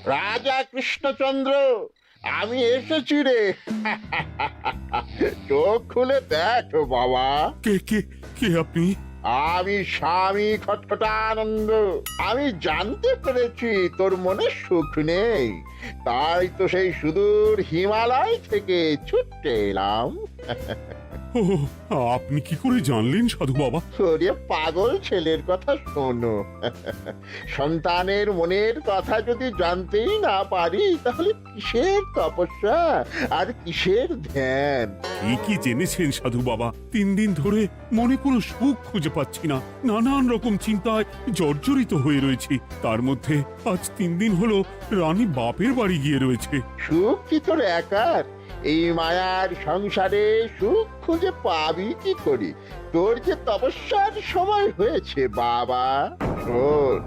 রাজা কৃষ্ণচন্দ্র, আমি এসেছি রে। চোখ খুলে দেখো বাবা। কে কে কে আপনি? আমি স্বামী খটখটানন্দ। আমি জানতে পেরেছি তোর মনে সুখ নেই, তাই তো সেই সুদূর হিমালয় থেকে ছুটে এলাম। ও, আপনি কি করে জানলেন সাধু বাবা? ওরে পাগল ছেলের কথা শোনো। সন্তানের মনের কথা যদি জানতেই না পারি, তাহলে কিসের তপস্যা আর কিসের ধ্যান? কি জেনেছেন সাধু বাবা? 3 দিন ধরে মনে কোনো সুখ খুঁজে পাচ্ছি না। নানান রকম চিন্তায় জর্জরিত হয়ে রয়েছি। তার মধ্যে আজ 3 দিন হলো রানী বাপের বাড়ি গিয়ে রয়েছে। সুখ কি তোর একার? এই মায়ার সংসারে সুখ খুঁজে পাবি কি করি? তোর যে তপস্যার সময় হয়েছে বাবা। শোন,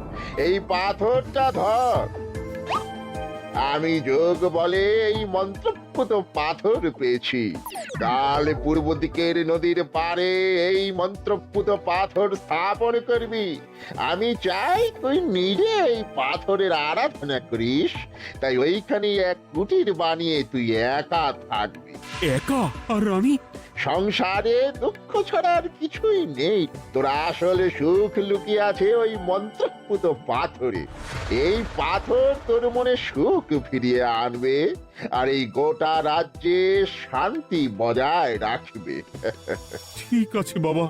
এই পাথরটা ধর। আমি যোগ বলে এই মন্ত্রপুত পাথর পেয়েছি। কাল পূর্ব দিকের নদীর পাড়ে এই মন্ত্রপুত পাথর স্থাপন করবি। আমি চাই তুই নিজে এই পাথরের আরাধনা করিস। তাই ওইখানে এক কুটির বানিয়ে তুই একা থাকবি। একা? আর রানী? সংসারে দুঃখ ছাড়ার কিছুই নেই। তোর আসলে সুখ লুকিয়ে আছে ওই মন্ত্রপুত পাথরে। এই পাথর তোর মনে সুখ ফিরিয়ে আনবে আর এই গোটা রাজ্যে শান্তি বজায় রাখবে। ঠিক আছে বাবা।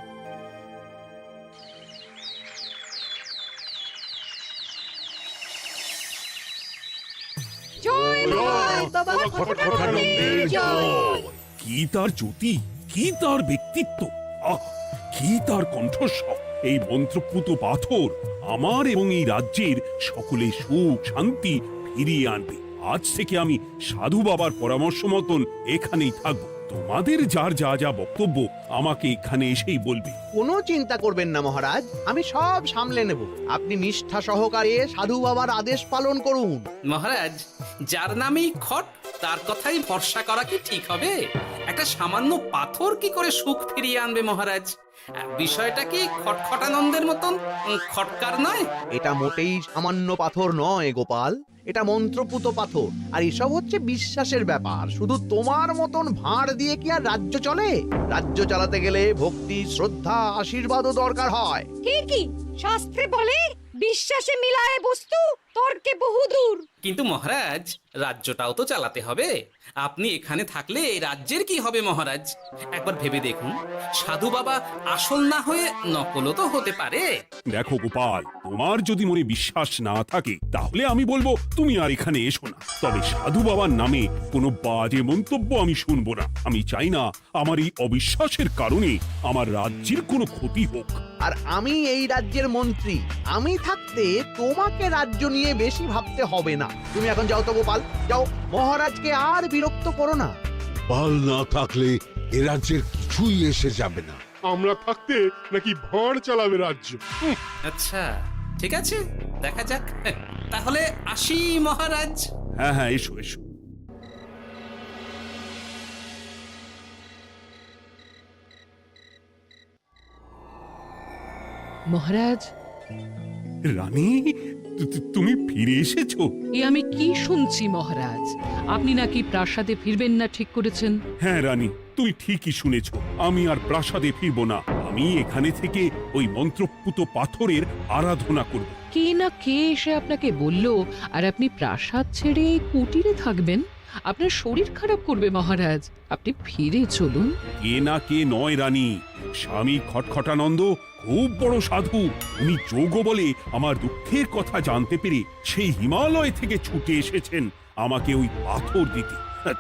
জয় বাবা খটখটানন্দের জয়। কি তার জ্যোতি, কি তার ব্যক্তিত্ব, আহ, কি তার কণ্ঠস্বর! এই মন্ত্রপুত পাথর আমার এবং এই রাজ্যের সকলে সুখ শান্তি ফিরিয়ে আনবে। আজ থেকে আমি সাধু বাবার পরামর্শ মতন এখানেই থাকবো। তোমাদের যার যা যা বক্তব্য আমাকে এখানে এসেই বলবে। কোনো চিন্তা করবেন না মহারাজ, আমি সব সামলে নেব। আপনি নিষ্ঠা সহকারে সাধু বাবার আদেশ পালন করুন। মহারাজ, যার নামেই খট তার কথাই ভরসা করা কি ঠিক হবে? একটা সামান্য পাথর কি করে সুখ ফিরিয়ে আনবে মহারাজ? বিষয়টা কি খটখটানন্দের মতন খটকার নয়? এটা মোটেই সামান্য পাথর নয় গোপাল, এটা মন্ত্রপুত পাথর। আর এসব হচ্ছে বিশ্বাসের ব্যাপার। শুধু তোমার মতন ভাঁড় দিয়ে কি আর রাজ্য চলে? রাজ্য চালাতে গেলে ভক্তি, শ্রদ্ধা, আশীর্বাদও দরকার হয়। ঠিকই, শাস্ত্রে বলে বিশ্বাসে মিলায় বস্তু তর্কে বহুদূর। কিন্তু মহারাজ, রাজ্যটাও তো চালাতে হবে। আপনি এখানে থাকলে এই রাজ্যের কি হবে মহারাজ? একবার ভেবে দেখুন, সাধু বাবা আসল না হয়ে নকলও তো হতে পারে। দেখো গোপাল, তোমার যদি মনে বিশ্বাস না থাকে তাহলে আমি বলবো তুমি আর এখানে এসো না। তবে সাধু বাবার নামে কোনো বাজে মন্তব্য আমি শুনবো না। আমি চাই না আমার এই অবিশ্বাসের কারণে আমার রাজ্যের কোনো ক্ষতি হোক। আর আমি এই রাজ্যের মন্ত্রী, আমি থাকতে তোমাকে রাজ্য নিয়ে বেশি ভাবতে হবে না। তুমি এখন যাও তো গোপাল, যাও। মহারাজকে আর বিরক্ত করো না। পাল না থাকলে এ রাজ্যের কিছুই এসে যাবে না। আমরা থাকতে নাকি ভাঁড় চালাবে রাজ্য? আচ্ছা, ঠিক আছে, দেখা যাক। তাহলে আসি মহারাজ। হ্যাঁ হ্যাঁ, এসো এসো। মহারাজ, রানী, তুমি ফিরে এসেছো? এ আমি কি শুনছি মহারাজ? আপনি নাকি প্রাসাদে ফিরবেন না ঠিক করেছেন? হ্যাঁ রানী, তুমি ঠিকই শুনেছ। আমি আর প্রাসাদে ফিরবো না। আমি এখানে থেকে ওই মন্ত্রপুত পাথরের আরাধনা করব। কে না কে এসে আপনাকে বলল আর আপনি প্রাসাদ ছেড়ে এই কুটিরে থাকবেন? আপনার শরীর খারাপ করবে মহারাজ, আপনি ফিরে চলুন। কে না কে নয় রানী, স্বামী খটখটানন্দ খুব বড় সাধু। উনি যোগ বলে আমার দুঃখের কথা জানতে পেরে সেই হিমালয় থেকে ছুটে এসেছেন আমাকে ওই পাথর দিতে।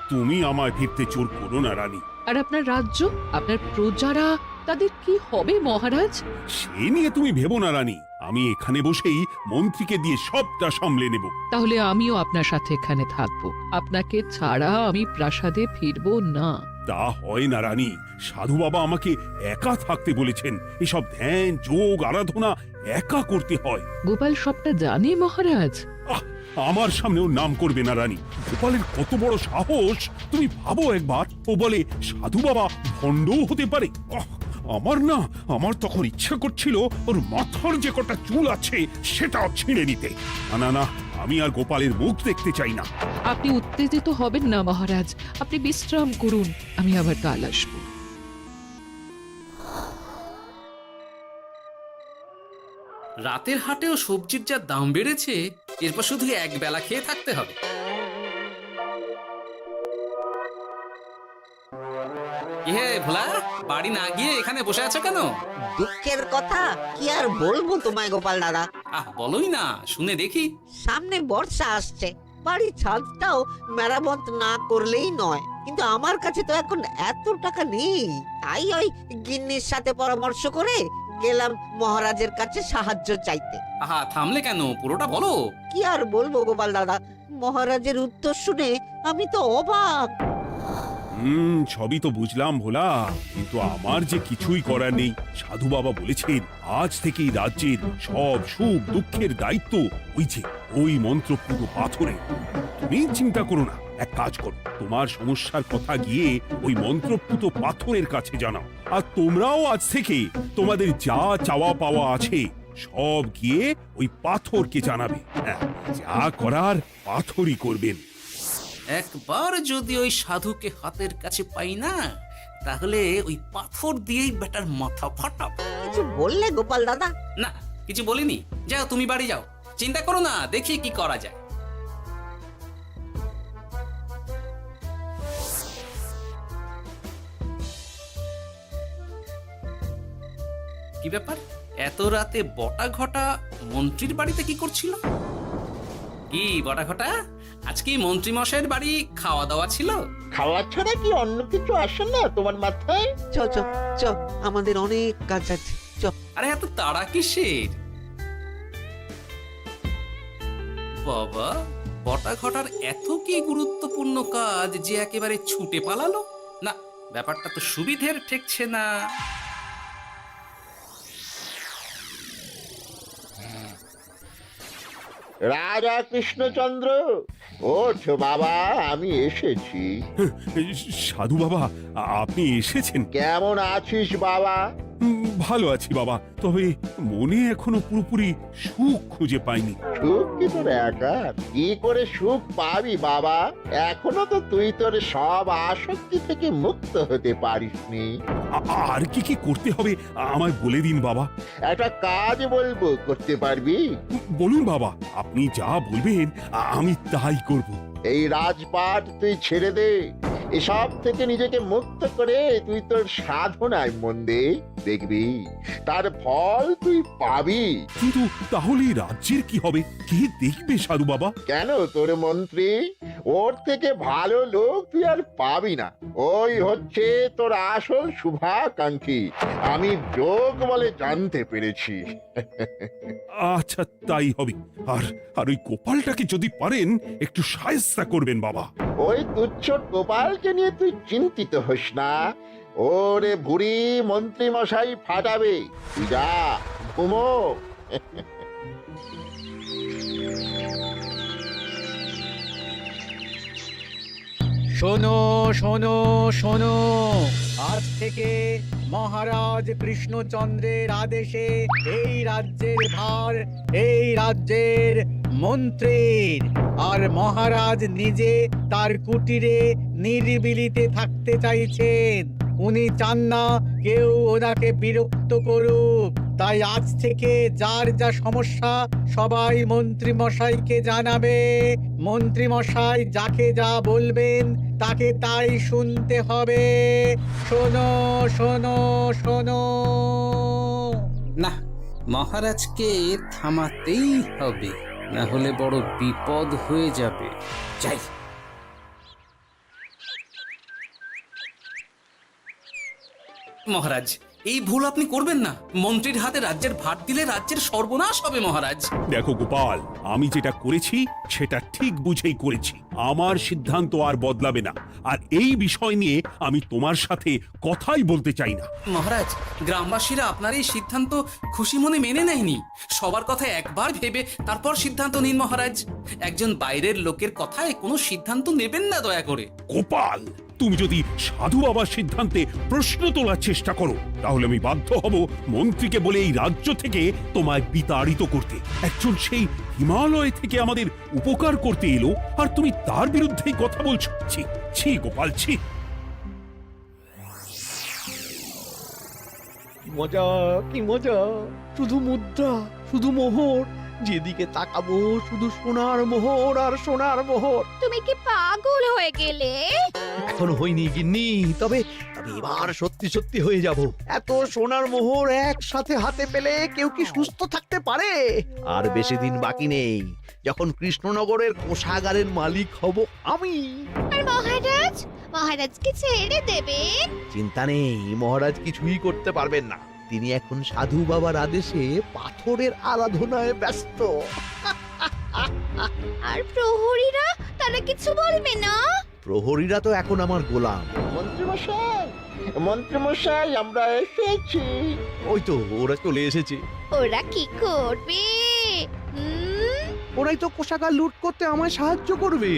তুমি আমায় ফিরতে জোর করো না রানী। আর আপনার রাজ্য, আপনার প্রজারা, তাদের কি হবে মহারাজ? সে নিয়ে তুমি ভেবো না রানী। আমি এখানে বসেই মন্ত্রীকে দিয়ে সবটা সামলে নেব। তাহলে আমিও আপনার সাথে এখানে থাকবো। আপনাকে ছাড়া আমি প্রাসাদে ফিরবো না। তা হয় না রানী, সাধু বাবা আমাকে একা থাকতে বলেছেন। এসব ধ্যান যোগ আরাধনা একা করতে হয়। গোপাল সবটা জানে মহারাজ। আমার সামনেও নাম করবে না রানী। গোপালের কত বড় সাহস তুমি ভাবো একবার। ও বলে সাধু বাবা ভণ্ডও হতে পারে। আমার তখন ইচ্ছা করছিল ওর মাথার যে কটা চুল আছে সেটাও ছিঁড়ে নিতে। না না, আমি আর গোপালের মুখ দেখতে চাই না। আপনি উত্তেজিত হবেন না মহারাজ, আপনি বিশ্রাম করুন, আমি আবার কাল আসবো। রাতের হাটেও সবজির যা দাম বেড়েছে, এরপর শুধু এক বেলা খেয়ে থাকতে হবে। হে ভোলা, বাড়ি না গিয়ে এখানে বসে আছো কেন? দুঃখের কথা কি আর বলবো তোমায় গোপাল দাদা। বলোই না, শুনে দেখি। সামনে বর্ষা আসছে, বাড়ির ছাদটাও মেরামত না করলেই নয়, কিন্তু আমার কাছে তো এখন এত টাকা নেই। তাই ওই গিন্নির সাথে পরামর্শ করে গেলাম মহারাজের কাছে সাহায্য চাইতে। থামলে কেন, পুরোটা বলো। কি আর বলবো গোপাল দাদা, মহারাজের উত্তর শুনে আমি তো অবাক। সবই তো বুঝলাম ভোলা, কিন্তু আমার যে কিছুই করার নেই। সাধু বাবা বলেছেন আজ থেকেই রাজ্যের সব সুখ দুঃখের দায়িত্ব ওই মন্ত্রপুত পাথরে। তুমি চিন্তা করো না, এক কাজ করো, তোমার সমস্যার কথা গিয়ে ওই মন্ত্রপুত পাথরের কাছে জানাও। আর তোমরাও আজ থেকে তোমাদের যা চাওয়া পাওয়া আছে সব গিয়ে ওই পাথরকে জানাবে। যা করার পাথরই করবেন। একবার যদি ওই সাধুকে হাতের কাছে পাই না, তাহলে ওই পাথর দিয়েই বেটার মাথা ফাটাবো। কিছু বললে গোপাল দাদা? না, কিছু বলিনি। যাও, তুমি বাড়ি যাও, চিন্তা করো না, দেখি কি করা যায়। কি ব্যাপার, এত রাতে বটা ঘটা মন্ত্রীর বাড়িতে কি করছিল? কি বটা ঘটা, আজকে মন্ত্রী মশাইয়ের বাড়ি খাওয়া দাওয়া ছিল? খাওয়া ছাড়া কি অন্য কিছু আসে না তোমার মাথায়? চ চ চ, আমাদের অনেক কাজ আছে, চ। আরে এত তাড়া কিসের? বাবা, বটা ঘটার এত কি গুরুত্বপূর্ণ কাজ যে একেবারে ছুটে পালালো? না, ব্যাপারটা তো সুবিধের ঠেকছে না। রাজা কৃষ্ণচন্দ্র, ওঠো বাবা, আমি এসেছি। সাধু বাবা, আপনি এসেছেন? কেমন আছিস বাবা? ভালো আছি বাবা, তবে মনে এখনো পুরোপুরি সুখ খুঁজে পাইনি। সুখ কি তোর একা? কি করে সুখ পাবি বাবা? এখনো তো তুই তোর সব আসক্তি থেকে মুক্ত হতে পারিসনি। আর কি কি করতে হবে আমায় বলে দিন বাবা। একটা কাজ বলবো, করতে পারবি? বলুন বাবা, আপনি যা বলবেন আমি তাই করব। এই রাজপাট তুই ছেড়ে দে, এসব থেকে নিজেকে মুক্ত করে তুই তোর সাধনায় মন দে, দেখবি তার ফল তুই পাবি। কিন্তু তাহলে রাজ্যের কি হবে? কে দেখবে সাধু বাবা? কেন, তোর মন্ত্রী? ওর থেকে ভালো লোক তুই আর পাবি না। ওই হচ্ছে তোর আসল শুভাকাঙ্ক্ষী, আমি যোগ বলে জানতে পেরেছি। আচ্ছা, তাই হবে। আর আর ওই গোপালটাকে যদি পারেন একটু সাহায্য করবেন বাবা। ওই তুচ্ছ গোপালকে নিয়ে তুই চিন্তিত হোস না, ওরে বুড়ি মন্ত্রী মশাই ফাটাবে। তুই যা, ঘুমো। শোনো শোনো শোনো, আজ থেকে মহারাজ কৃষ্ণচন্দ্রের আদেশে এই রাজ্যের ভার এই রাজ্যের মন্ত্রীর। আর মহারাজ নিজে তার কুটিরে নিরিবিলিতে থাকতে চাইছেন। উনি চান না কেউ ওনাকে বিরক্ত করুক। তাই আজ থেকে যার যা সমস্যা সবাই মন্ত্রী মশাইকে জানাবে। মন্ত্রী মশাই যাকে যা বলবেন তাকে তাই শুনতে হবে। শোনো শোনো শোনো। না, মহারাজকে থামাতেই হবে, না হলে বড় বিপদ হয়ে যাবে। যাই। মহারাজ, এই ভুল আপনি করবেন না। মন্ত্রীর হাতে রাজ্যের ভার দিলে রাজ্যের সর্বনাশ হবে মহারাজ। দেখো গোপাল, আমি যেটা করেছি সেটা ঠিক বুঝেই করেছি। আমার সিদ্ধান্ত আর বদলাবে না। আর এই বিষয় নিয়ে আমি তোমার সাথে কথাই বলতে চাই না। মহারাজ, গ্রামবাসীরা আপনার এই সিদ্ধান্ত খুশি মনে মেনে নেয়নি। সবার কথা একবার ভেবে তারপর সিদ্ধান্ত নিন মহারাজ। একজন বাইরের লোকের কথায় কোনো সিদ্ধান্ত নেবেন না দয়া করে। গোপাল, তুমি যদি সাধু বাবার সিদ্ধান্তে প্রশ্ন তোলার চেষ্টা করো তাহলে আমি বাধ্য হব মন্ত্রীকে বলে এই রাজ্য থেকে তোমায় বিতাড়িত করতে। একজন সেই হিমালয় থেকে আমাদের উপকার করতে এলো আর তুমি তার বিরুদ্ধেই কথা বলছো। ছি ছি গোপাল, ছি। মজা, কি মজা! শুধু মুদ্রা, শুধু মোহর, যেদিকে তাকাবো শুধু সোনার মোহর আর সোনার মোহর। তুমি কি পাগল হয়ে গেলে? এখন হইনি গিন্নি, তবে এবার সত্যি সত্যি হয়ে যাব। এত সোনার মোহর একসাথে হাতে পেলে কেউ কি সুস্থ থাকতে পারে? আর বেশি দিন বাকি নেই যখন কৃষ্ণনগরের কোষাগারের মালিক হব আমি। আর মহারাজকে ছেড়ে দেবেন? চিন্তা নেই, মহারাজ কিছুই করতে পারবেন না। তিনি এখন সাধু বাবার আদেশে পাথরের আরাধনায় ব্যস্ত। আর প্রহরীরা, তারা কিছু বলবে না? প্রহরীরা তো এখন আমার গোলাম। মন্ত্রীমশাই আমরা এসেছি। ওই তো ওরা চলে এসেছে। ওরা কি করবে? ওরাই তো কোষাগার লুট করতে আমায় সাহায্য করবে।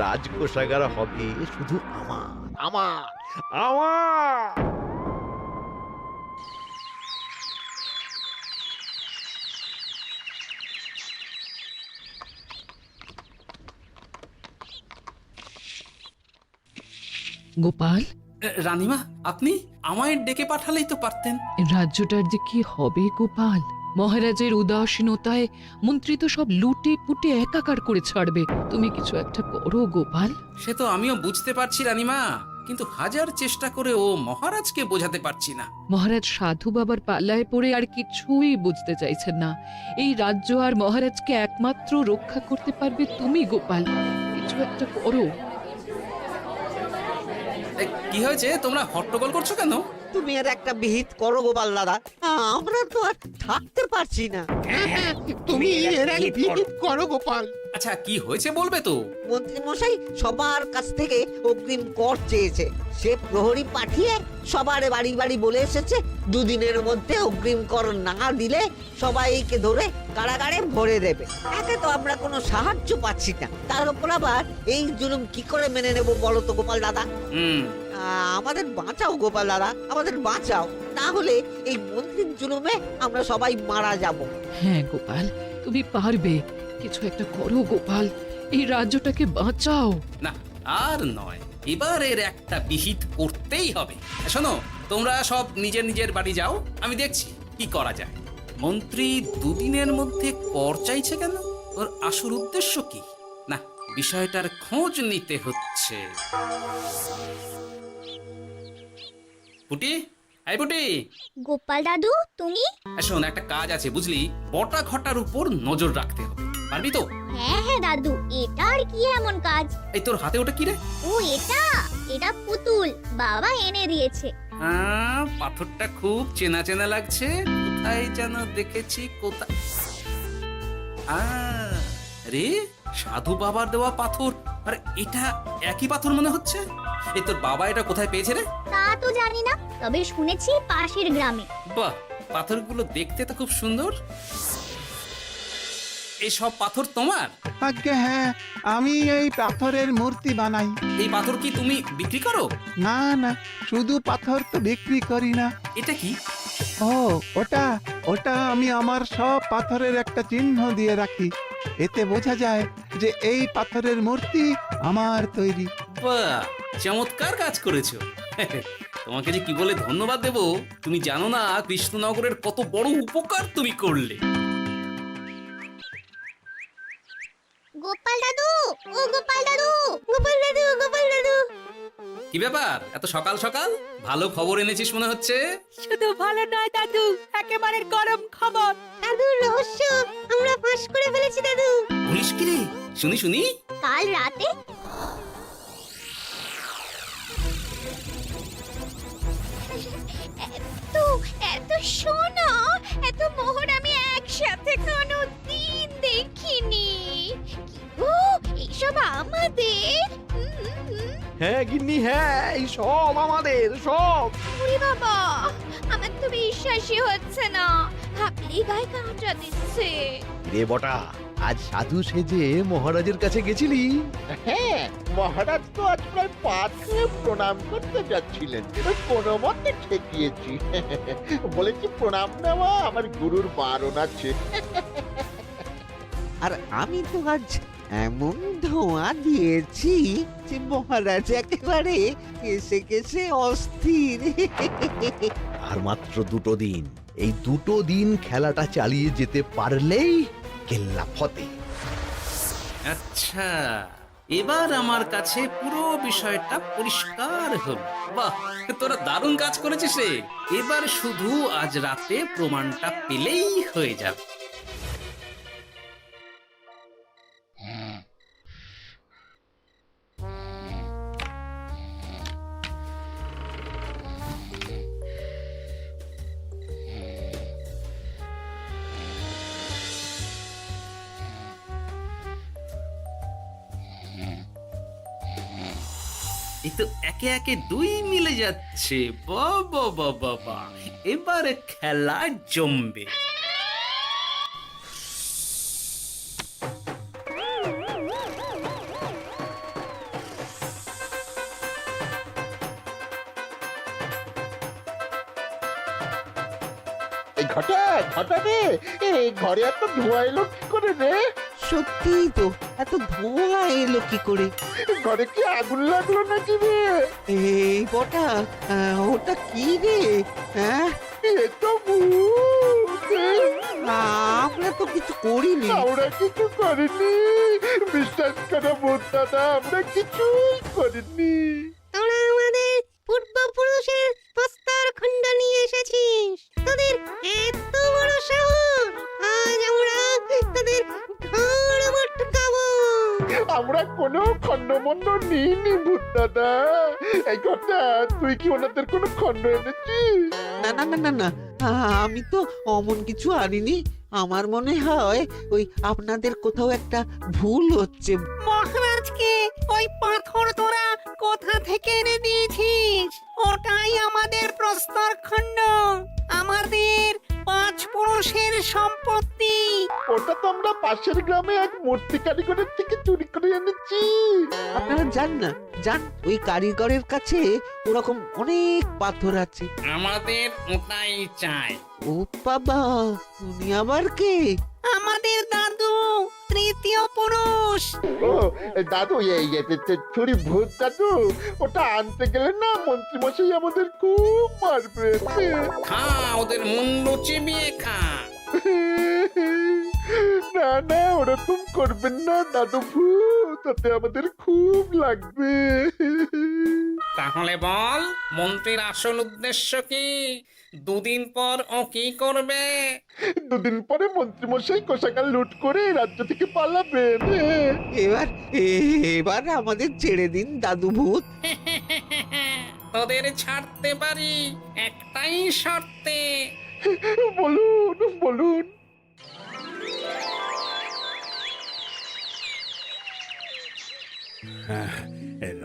রাজ কোষাগার হবে শুধু আমার, আমার, আমার। গোপাল, রানীমা, আপনি আমায় ডেকে পাঠালেই তো পারতেন। রাজ্যটার যে কি হবে গোপাল? মহারাজের উদাসীনতায় মন্ত্রী তো সব লুটে পুটে একাকার করে ছাড়বে। তুমি কিছু একটা করো গোপাল। সে তো আমিও বুঝতে পারছি রানীমা, কিন্তু হাজার চেষ্টা করে ও মহারাজকে বোঝাতে পারছি না। মহারাজ সাধু বাবার পাল্লায় পড়ে আর কিছুই বুঝতে চাইছেন না। এই রাজ্য আর মহারাজকে একমাত্র রক্ষা করতে পারবে তুমি গোপাল। কিছু একটা করো। কি হয়েছে, তোমরা হট্টগোল করছো কেন? তুমি আর একটা বিহিত করো গোপাল দাদা, আমরা তো আর থাকতে পারছি না। তুমি এর এক বিহিত করো গোপাল। আচ্ছা, কি হয়েছে বলবে তো? মন্ত্রী মশাই সবার কাছ থেকে অগ্রিম কর চেয়েছে। সে প্রহরী পাঠিয়ে সবার বাড়ি বাড়ি বলে এসেছে দুদিনের মধ্যে অগ্রিম কর না দিলে সবাইকে ধরে কারাগারে ভরে দেবে। এতে তো আমরা কোনো সাহায্য পাচ্ছি না, তার উপর আবার এই জুলুম কি করে মেনে নেব বলো তো গোপাল দাদা? আমাদের বাঁচাও গোপাল দাদা, আমাদের বাঁচাও, না হলে এই মন্ত্রীর জুলুমে আমরা সবাই মারা যাব। হ্যাঁ গোপাল, তুমি পারবে। কিছু একটা করো গোপাল, এই রাজ্যটাকে বাঁচাও। না, আর নয়, এবার এর একটা বিহিত করতেই হবে। শোনো, তোমরা সব নিজের নিজের বাড়ি যাও, আমি দেখছি কি করা যায়। মন্ত্রী দুদিনের মধ্যে কর চাইছে কেন? ওর আসল উদ্দেশ্য কি? না, বিষয়টার খোঁজ নিতে হচ্ছে। পুটি, এই পুটি। গোপাল দাদু, তুমি? শোন, একটা কাজ আছে বুঝলি, বটা ঘটার উপর নজর রাখতে হবে। পারবি তো? হ্যাঁ হ্যাঁ দাদু, এটা আর কি এমন কাজ? এই তোর হাতে ওটা কি রে? ও এটা পুতুল, বাবা এনে দিয়েছে। পাথরটা খুব চেনা চেনা লাগছে, কোথায় যেন দেখেছি। কোথায়? রে, সাধু বাবার দেওয়া পাথর। আর এটা একই পাথর মনে হচ্ছে। এই তোর বাবা এটা কোথায় পেয়েছে রে? তা তো জানি না, তবে শুনেছি পাশের গ্রামে। বাহ, পাথরগুলো দেখতে তো খুব সুন্দর। এই সব পাথর তোমার? আজ্ঞে হ্যাঁ, আমি এই পাথরের মূর্তি বানাই। এই পাথর কি তুমি বিক্রি করো? না না, শুধু পাথর তো বিক্রি করি না। এটা কি? ও, ওটা আমি আমার সব পাথরের একটা চিহ্ন দিয়ে রাখি। এতে বোঝা যায় যে এই পাথরের মূর্তি আমার তৈরি। বাহ, চমৎকার কাজ করেছো। তোমাকে যে কি বলে ধন্যবাদ দেব তুমি জানো না। কৃষ্ণনগরের কত বড় উপকার তুমি করলে। গোপাল দাদু, ও গোপাল দাদু, গোপাল দাদু, গোপাল দাদু। কি ব্যাপার, এত সকাল সকাল? ভালো খবর এনেছিস মনে হচ্ছে। শুধু ভালো নয় দাদু, একেবারে গরম খবর। দাদু, রহস্য আমরা ফাঁস করে ফেলেছি দাদু। বলিস কি রে? শুনি শুনি। কাল রাতে এত সোনা, এত মোহর আমি একসাথে কোনোদিন দেখিনি। ও, এইসব আমাদের? হ্যাঁ গিন্নি, হ্যাঁ, এই সব আমাদের, সব। ওরে বাবা, আমার তো বিশ্বাসই হচ্ছে না, ভাবলেই গায়ে কাঁটা দিচ্ছে। রে বটা, আজ সাধু সেজে মহারাজের কাছে গেছিলি? হ্যাঁ, মহারাজ তো আজ প্রায় পা ছুঁয়ে প্রণাম করতে যাচ্ছিলেন, কোনো মতে ঠেকিয়েছি। বলেছি প্রণাম নেওয়া আমার গুরুর বারণ আছে। আর আমি তো আজ এমন ধোঁয়া দিয়েছি যে মহারাজ একেবারে কেসে কেসে অস্থির। আর মাত্র 2 দিন, এই 2 দিন খেলাটা চালিয়ে যেতে পারলেই কেল্লা ফতে। আচ্ছা, এবার আমার কাছে পুরো বিষয়টা পরিষ্কার হলো। বাহ, তোরা দারুণ কাজ করেছিস রে। এবার শুধু আজ রাতে প্রমাণটা পেলেই হয়ে যাবে। এই তো একে একে 2 মিলে যাচ্ছে। বাবা বাবা বাবা, এবার খেলা জমবে। এই ঘটা ঘটা রে, এই ঘরে এত ধোঁয়া এলো কি করে রে? সত্যি তো, এত ধোঁয়া এলো কি করে? ঘরে কি আগুন লাগলো নাকি রে? এই বটা, ওটা কি রে? হ্যাঁ, এ তো ভূত। আমরা তো কিছু করিনি। আমরা কিছু করিনি, বিশ্বাস করো ভূত দাদা, আমরা কিছুই করিনি। তোরা আমাদের পূর্বপুরুষের প্রস্তর খণ্ড নিয়ে এসেছিস। তোদের এত বড় সাহস, আজ আমরা তোদের ঘর মটকাবো। আমরা কোনো খণ্ডমণ্ড নিইনি ভূত দাদা। এই কথা, তুই কি ওনাদের কোনো খণ্ড এনেছিস? না না না না না, আমি তো অমন কিছু আনিনি। আমার মনে হয় ওই আপনাদের কোথাও একটা ভুল হচ্ছে। মহারাজকে ওই পাথর তোরা কোথা থেকে এনে দিয়েছিস? ওটাই আমাদের প্রস্তর খণ্ড, আমাদের 5 পুরুষের সম্পত্তি। ওটা তো আমরা পাশের গ্রামে এক মূর্তি কারিগরের থেকে চুরি করে এনেছি। আপনারা যান না, যান, ওই কারিগরের কাছে ওরকম অনেক পাথর আছে। আমাদের ওটাই চাই। ও বাবা, উনি আবার কে? আমাদের দাদু, 3য় পুরুষ। ও দাদু, এই ছুরি ভূত দাদু, ওটা আনতে গেলে না মন্ত্রী মশাই আমাদের খুব মারবে। খা, ওদের মুন্ডু চিবিয়ে খা। না না, ওরকম করবেন না দাদু ভূত, তাতে আমাদের খুব লাগবে। তাহলে বল, মন্ত্রীর আসল উদ্দেশ্য কি? 2 দিন পর ও কি করবে? 2 দিন পরে মন্ত্রী মশাই কোষাগার লুট করে রাজ্য থেকে পালাবেন। এবার আমাদের ছেড়ে দিন দাদু ভূত। তোদের ছাড়তে পারি একটাই শর্তে। বলুন বলুন।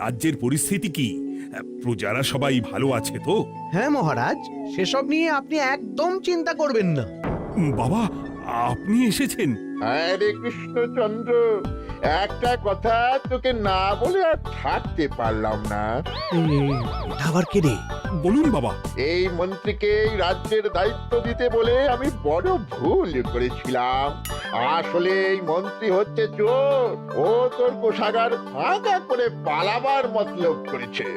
রাজ্যের পরিস্থিতি কি? প্রজারা সবাই ভালো আছে তো? হ্যাঁ মহারাজ, সেসব নিয়ে আপনি একদম চিন্তা করবেন না। বাবা, আপনি এসেছেন? হরে কৃষ্ণচন্দ্র, একটা কথা তোকে না বলে আর থাকতে পারলাম না। এটা আবার কে রে? বলুন বাবা। এই মন্ত্রীকে এই রাজ্যের দায়িত্ব দিতে বলে আমি বড় ভুল করেছিলাম। আসলে এই মন্ত্রী হচ্ছে চোর, ও তোর কোষাগার ফাঁকা করে পালাবার মতলব করেছে।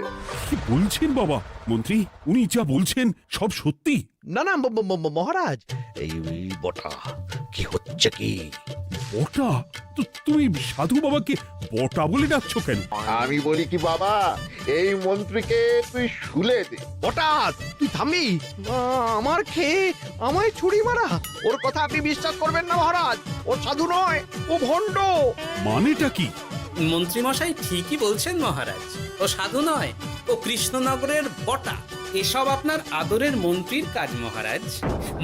কি বলছেন বাবা? মন্ত্রী, উনি যা বলছেন সব সত্যি? না না মহারাজ, এই বটা কি হচ্ছে কি? বটা? তুমি সাধু বাবাকে বটা বলে ডাকছো কেন? আমি বলি কি বাবা, এই মন্ত্রীকে তুই শুলে দে। বটা, তুই থামবি? আমার খেয়ে আমায় ছুরি মারা? ওর কথা আপনি বিশ্বাস করবেন না মহারাজ, ও সাধু নয়, ও ভণ্ড। মানেটা কি? মন্ত্রী মশাই ঠিকই বলছেন মহারাজ, ও সাধু নয়, ও কৃষ্ণনগরের বটা। এসব আপনার আদরের মন্ত্রীর কাজ মহারাজ।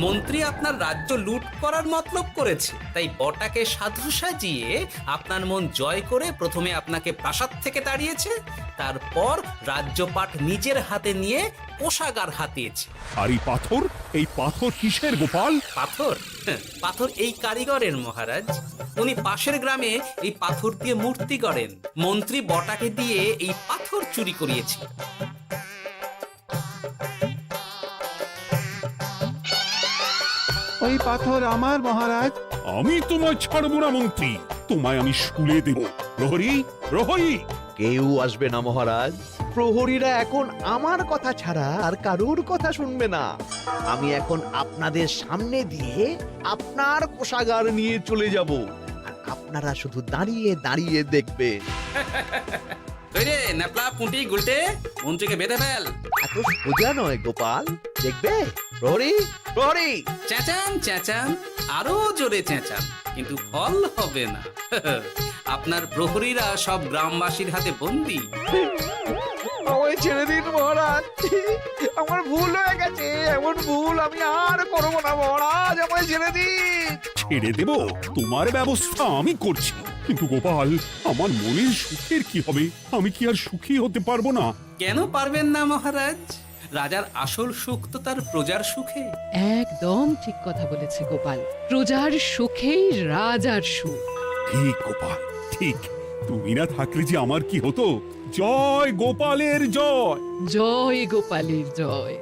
মন্ত্রী আপনার রাজ্য লুট করার মতলব করেছে, তাই বটাকে সাধু সাজিয়ে আপনার মন জয় করে প্রথমে আপনাকে প্রাসাদ থেকে তাড়িয়েছে, তারপর রাজ্যপাট নিজের হাতে নিয়ে কোষাগার হাতিয়েছে। আর এই পাথর কিসের গোপাল? পাথর? পাথর এই কারিগরের মহারাজ। উনি পাশের গ্রামে এই পাথর দিয়ে মূর্তি গড়েন। মন্ত্রী বটাকে দিয়ে এই পাথর চুরি করিয়েছে। ওই পাথর আমার মহারাজ। আমি তোমায় ছাড়বো না মন্ত্রী, তোমায় আমি শুলে দেব। প্রহরী, প্রহরী! কেউ আসবে না মহারাজ। প্রহরীরা এখন আমার কথা ছাড়া আর কারুর কথা শুনবে না। আমি এখন আপনাদের সামনে দিয়ে আপনার কোষাগার নিয়ে চলে যাব, আর আপনারা শুধু দাঁড়িয়ে দাঁড়িয়ে দেখবেন। রে ন্যাপলা পুঁটি গুলটে, মন্ত্রীকে বেঁধে ফেল। এত সোজা নয় গোপাল, দেখবে? প্রহরী, প্রহরী! চেঁচান চেঁচান, আরো জোরে চেঁচান, কিন্তু ফল হবে না। আপনার প্রহরীরা সব গ্রামবাসীর হাতে বন্দী। আমায় ছেড়ে দিন মহারাজ, আমার ভুল হয়ে গেছে। এমন ভুল আমি আর করবো না মহারাজ, আমায় ছেড়ে দিন। ছেড়ে দেব? তোমার ব্যবস্থা আমি করছি। কিন্তু গোপাল, আমার মনের সুখের কি হবে? আমি কি আর সুখী হতে পারবো না? কেন পারবেন না মহারাজ? রাজার আসল সুখ তো তার প্রজার সুখে। একদম ঠিক কথা বলেছে গোপাল। প্রজার সুখেই রাজার সুখ। ঠিক গোপাল, ঠিক। তুমি না থাকলে যে আমার কি হতো? জয় গোপালের জয়! জয় গোপালের জয়।